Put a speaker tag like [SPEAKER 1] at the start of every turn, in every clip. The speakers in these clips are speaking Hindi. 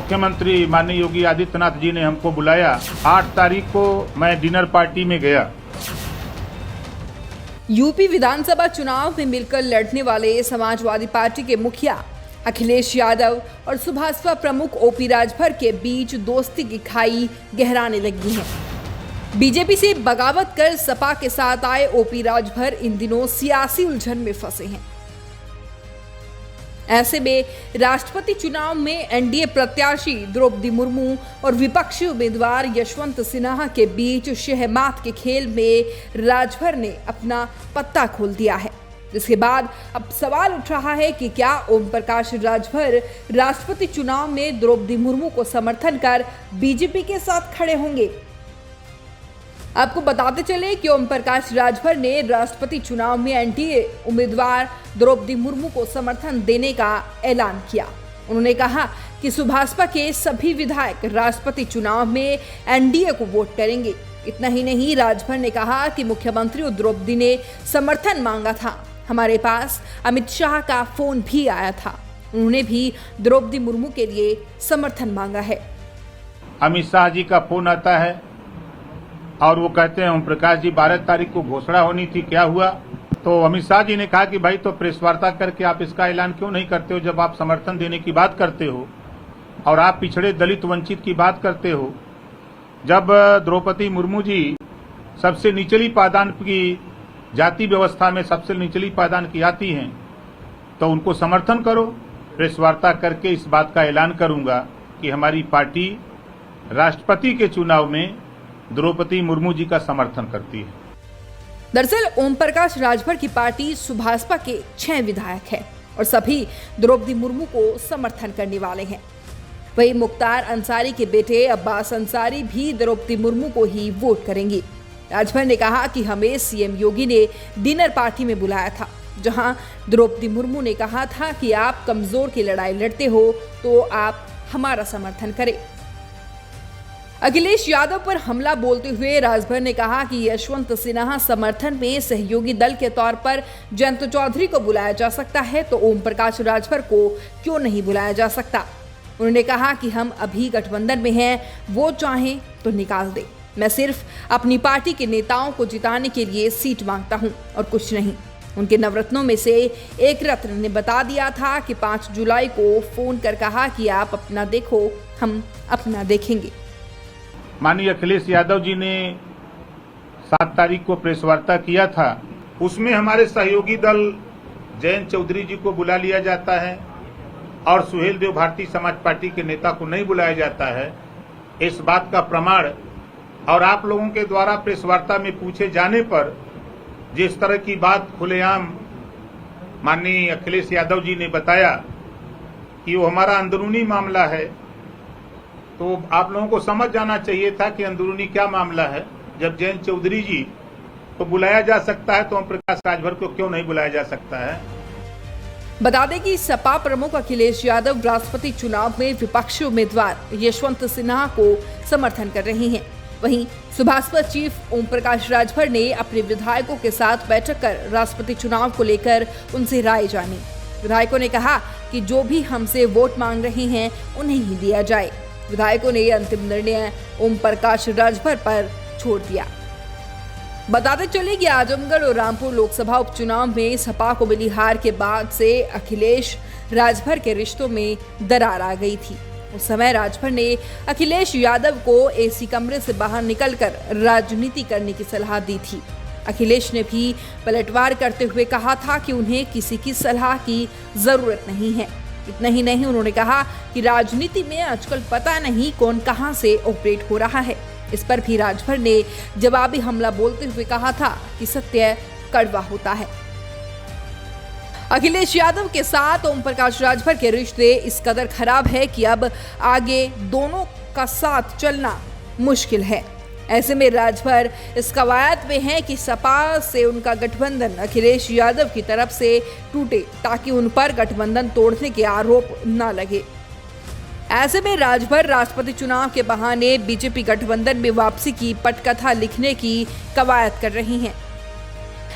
[SPEAKER 1] मुख्यमंत्री माननीय योगी आदित्यनाथ जी ने हमको बुलाया। 8 तारीख को मैं डिनर पार्टी में गया।
[SPEAKER 2] यूपी विधानसभा चुनाव में मिलकर लड़ने वाले समाजवादी पार्टी के मुखिया अखिलेश यादव और सुभाषपा प्रमुख ओपी राजभर के बीच दोस्ती की खाई गहराने लगी है। बीजेपी से बगावत कर सपा के साथ आए ओपी राजभर इन दिनों सियासी उलझन में फंसे हैं। ऐसे में राष्ट्रपति चुनाव में एनडीए प्रत्याशी द्रौपदी मुर्मू और विपक्षी उम्मीदवार यशवंत सिन्हा के बीच शहमात के खेल में राजभर ने अपना पत्ता खोल दिया है, जिसके बाद अब सवाल उठ रहा है कि क्या ओम प्रकाश राजभर राष्ट्रपति चुनाव में द्रौपदी मुर्मू को समर्थन कर बीजेपी के साथ खड़े होंगे। आपको बताते चले कि ओम प्रकाश राजभर ने राष्ट्रपति चुनाव में एनडीए उम्मीदवार द्रौपदी मुर्मू को समर्थन देने का ऐलान किया। उन्होंने कहा कि सुभाषपा के सभी विधायक राष्ट्रपति चुनाव में एनडीए को वोट करेंगे। इतना ही नहीं, राजभर ने कहा कि मुख्यमंत्री द्रौपदी ने समर्थन मांगा था। हमारे पास अमित शाह का फोन भी आया था, उन्होंने भी द्रौपदी मुर्मू के लिए समर्थन मांगा है।
[SPEAKER 1] अमित शाह जी का फोन आता है और वो कहते हैं ओम प्रकाश जी 12 तारीख को घोषणा होनी थी, क्या हुआ? तो अमित शाह जी ने कहा कि भाई तो प्रेस वार्ता करके आप इसका ऐलान क्यों नहीं करते हो, जब आप समर्थन देने की बात करते हो और आप पिछड़े दलित वंचित की बात करते हो। जब द्रौपदी मुर्मू जी सबसे निचली पायदान की जाति व्यवस्था में सबसे निचली पायदान की आती हैं तो उनको समर्थन करो। प्रेस वार्ता करके इस बात का ऐलान करूंगा कि हमारी पार्टी राष्ट्रपति के चुनाव में द्रौपदी मुर्मू जी का समर्थन करती है।
[SPEAKER 2] दरअसल ओम प्रकाश राजभर की पार्टी सुभाषपा के 6 विधायक हैं और सभी द्रौपदी मुर्मू को समर्थन करने वाले हैं। वहीं मुख्तार अंसारी के बेटे अब्बास अंसारी भी द्रौपदी मुर्मू को ही वोट करेंगे। राजभर ने कहा कि हमें सीएम योगी ने डिनर पार्टी में बुलाया था, जहां द्रौपदी मुर्मू ने कहा था कि आप कमजोर की लड़ाई लड़ते हो तो आप हमारा समर्थन करें। अखिलेश यादव पर हमला बोलते हुए राजभर ने कहा कि यशवंत सिन्हा समर्थन में सहयोगी दल के तौर पर जयंत चौधरी को बुलाया जा सकता है तो ओम प्रकाश राजभर को क्यों नहीं बुलाया जा सकता। उन्होंने कहा कि हम अभी गठबंधन में हैं, वो चाहें तो निकाल दें। मैं सिर्फ अपनी पार्टी के नेताओं को जिताने के लिए सीट मांगता हूं और कुछ नहीं। उनके नवरत्नों में से एक रत्न ने बता दिया था कि 5 जुलाई को फोन कर कहा कि आप अपना देखो, हम अपना देखेंगे।
[SPEAKER 1] माननीय अखिलेश यादव जी ने 7 तारीख को प्रेस वार्ता किया था, उसमें हमारे सहयोगी दल जयंत चौधरी जी को बुला लिया जाता है और सुहेल देव भारतीय समाज पार्टी के नेता को नहीं बुलाया जाता है। इस बात का प्रमाण और आप लोगों के द्वारा प्रेस वार्ता में पूछे जाने पर जिस तरह की बात खुलेआम माननीय अखिलेश यादव जी ने बताया कि वो हमारा अंदरूनी मामला है, तो आप लोगों को समझ जाना चाहिए था कि अंदरूनी क्या मामला है। जब जयंत चौधरी जी को बुलाया जा सकता है तो ओम प्रकाश राजभर को क्यों नहीं बुलाया जा सकता है।
[SPEAKER 2] बता दें कि सपा प्रमुख अखिलेश यादव राष्ट्रपति चुनाव में विपक्षी उम्मीदवार यशवंत सिन्हा को समर्थन कर रहे हैं। वहीं सुभाषपा चीफ ओम प्रकाश राजभर ने अपने विधायकों के साथ बैठक कर राष्ट्रपति चुनाव को लेकर उनसे राय जानी। विधायकों ने कहा कि जो भी हमसे वोट मांग रहे हैं उन्हें ही दिया जाए। विधायकों ने अंतिम निर्णय ओम प्रकाश राजभर पर छोड़ दिया। बताते चले कि आजमगढ़ और रामपुर लोकसभा उपचुनाव में सपा को मिली हार के बाद से अखिलेश राजभर के रिश्तों में दरार आ गई थी। उस समय राजभर ने अखिलेश यादव को एसी कमरे से बाहर निकलकर राजनीति करने की सलाह दी थी। अखिलेश ने भी पलटवार करते हुए कहा था कि उन्हें किसी की सलाह की जरूरत नहीं है। इतना ही नहीं, उन्होंने कहा कि राजनीति में आजकल पता नहीं कौन कहां से ऑपरेट हो रहा है। इस पर भी राजभर ने जवाबी हमला बोलते हुए कहा था कि सत्य कड़वा होता है। अखिलेश यादव के साथ ओम प्रकाश राजभर के रिश्ते इस कदर खराब है कि अब आगे दोनों का साथ चलना मुश्किल है। ऐसे में राजभर इस कवायद में है कि सपा से उनका गठबंधन अखिलेश यादव की तरफ से टूटे ताकि उन पर गठबंधन तोड़ने के आरोप न लगे। ऐसे में राजभर राष्ट्रपति चुनाव के बहाने बीजेपी गठबंधन में वापसी की पटकथा लिखने की कवायद कर रही हैं।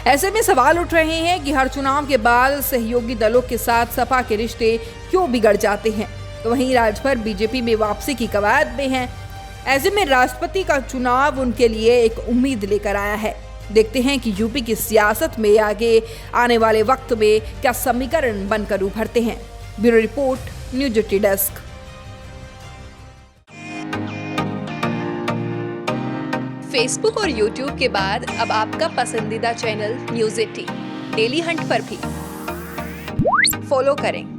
[SPEAKER 2] ऐसे में सवाल उठ रहे हैं कि हर चुनाव के बाद सहयोगी दलों के साथ सपा के रिश्ते क्यों बिगड़ जाते हैं। तो वहीं राजभर बीजेपी में वापसी की कवायद में हैं। ऐसे में राष्ट्रपति का चुनाव उनके लिए एक उम्मीद लेकर आया है। देखते हैं कि यूपी की सियासत में आगे आने वाले वक्त में क्या समीकरण बनकर उभरते हैं। Bureau report, news 80 desk.
[SPEAKER 3] Facebook और यूट्यूब के बाद अब आपका पसंदीदा चैनल न्यूज 80 डेली हंट पर भी फॉलो करें।